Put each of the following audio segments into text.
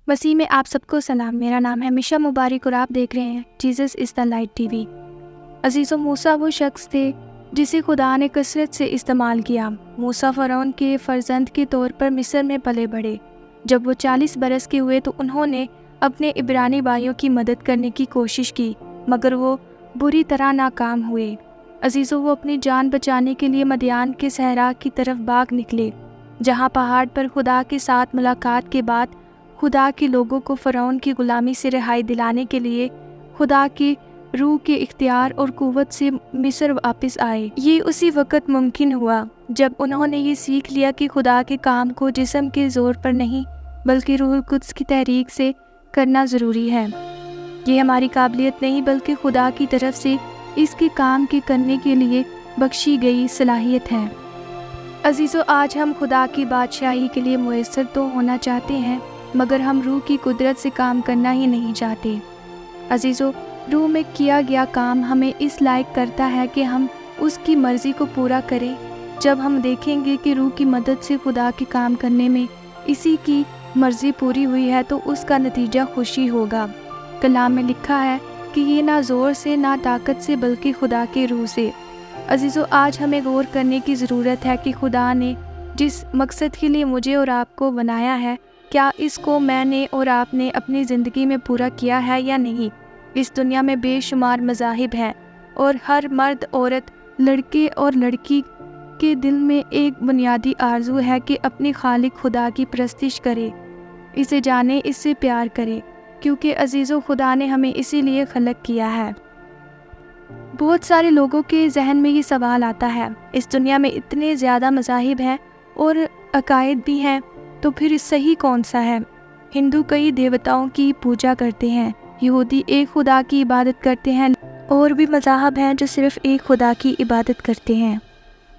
مسیح میں آپ سب کو سلام۔ میرا نام ہے مشا مبارک اور آپ دیکھ رہے ہیں Jesus is the light T V. عزیزو، موسیٰ وہ شخص تھے جسے خدا نے کثرت سے استعمال کیا۔ موسیٰ فرعون کے فرزند کے طور پر مصر میں پلے بڑھے۔ جب وہ 40 برس کے ہوئے تو انہوں نے اپنے عبرانی بھائیوں کی مدد کرنے کی کوشش کی، مگر وہ بری طرح ناکام ہوئے۔ عزیزو، وہ اپنی جان بچانے کے لیے مدیان کے صحرا کی طرف بھاگ نکلے، جہاں پہاڑ پر خدا کے ساتھ ملاقات کے بعد خدا کے لوگوں کو فرعون کی غلامی سے رہائی دلانے کے لیے خدا کی روح کے اختیار اور قوت سے مصر واپس آئے۔ یہ اسی وقت ممکن ہوا جب انہوں نے یہ سیکھ لیا کہ خدا کے کام کو جسم کے زور پر نہیں بلکہ روح القدس کی تحریک سے کرنا ضروری ہے۔ یہ ہماری قابلیت نہیں بلکہ خدا کی طرف سے اس کے کام کے کرنے کے لیے بخشی گئی صلاحیت ہے۔ عزیزو، آج ہم خدا کی بادشاہی کے لیے میسر تو ہونا چاہتے ہیں، مگر ہم روح کی قدرت سے کام کرنا ہی نہیں چاہتے۔ عزیزو، روح میں کیا گیا کام ہمیں اس لائق کرتا ہے کہ ہم اس کی مرضی کو پورا کریں۔ جب ہم دیکھیں گے کہ روح کی مدد سے خدا کے کام کرنے میں اسی کی مرضی پوری ہوئی ہے تو اس کا نتیجہ خوشی ہوگا۔ کلام میں لکھا ہے کہ یہ نہ زور سے نہ طاقت سے بلکہ خدا کے روح سے۔ عزیزو، آج ہمیں غور کرنے کی ضرورت ہے کہ خدا نے جس مقصد کے لیے مجھے اور آپ کو بنایا ہے، کیا اس کو میں نے اور آپ نے اپنی زندگی میں پورا کیا ہے یا نہیں؟ اس دنیا میں بے شمار مذاہب ہیں، اور ہر مرد، عورت، لڑکے اور لڑکی کے دل میں ایک بنیادی آرزو ہے کہ اپنی خالق خدا کی پرستش کرے، اسے جانے، اس سے پیار کرے، کیونکہ عزیزو، خدا نے ہمیں اسی لیے خلق کیا ہے۔ بہت سارے لوگوں کے ذہن میں یہ سوال آتا ہے، اس دنیا میں اتنے زیادہ مذاہب ہیں اور عقائد بھی ہیں، تو پھر صحیح کون سا ہے؟ ہندو کئی دیوتاؤں کی پوجا کرتے ہیں، یہودی ایک خدا کی عبادت کرتے ہیں، اور بھی مذاہب ہیں جو صرف ایک خدا کی عبادت کرتے ہیں،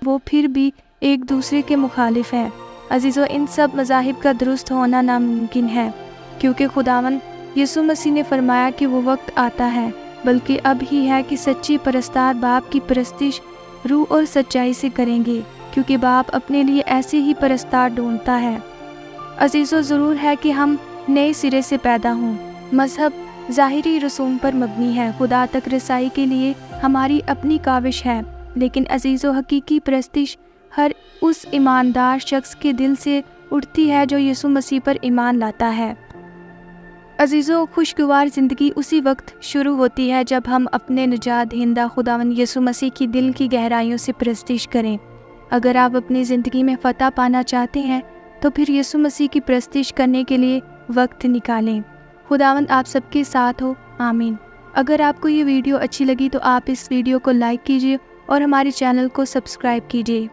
وہ پھر بھی ایک دوسرے کے مخالف ہیں۔ عزیزو، ان سب مذاہب کا درست ہونا ناممکن ہے، کیونکہ خداوند یسوع مسیح نے فرمایا کہ وہ وقت آتا ہے، بلکہ اب ہی ہے کہ سچی پرستار باپ کی پرستش روح اور سچائی سے کریں گے، کیونکہ باپ اپنے لیے ایسے ہی پرستار ڈھونڈتا ہے۔ عزیزو، ضرور ہے کہ ہم نئے سرے سے پیدا ہوں۔ مذہب ظاہری رسوم پر مبنی ہے، خدا تک رسائی کے لیے ہماری اپنی کاوش ہے، لیکن عزیزو، حقیقی پرستش ہر اس ایماندار شخص کے دل سے اٹھتی ہے جو یسوع مسیح پر ایمان لاتا ہے۔ عزیزو، خوشگوار زندگی اسی وقت شروع ہوتی ہے جب ہم اپنے نجات دہندہ خداوند یسوع مسیح کی دل کی گہرائیوں سے پرستش کریں۔ اگر آپ اپنی زندگی میں فتح پانا چاہتے ہیں تو پھر یسوع مسیح کی پرستش کرنے کے لیے وقت نکالیں۔ خداوند آپ سب کے ساتھ ہو، آمین۔ اگر آپ کو یہ ویڈیو اچھی لگی تو آپ اس ویڈیو کو لائک کیجیے اور ہمارے چینل کو سبسکرائب کیجیے۔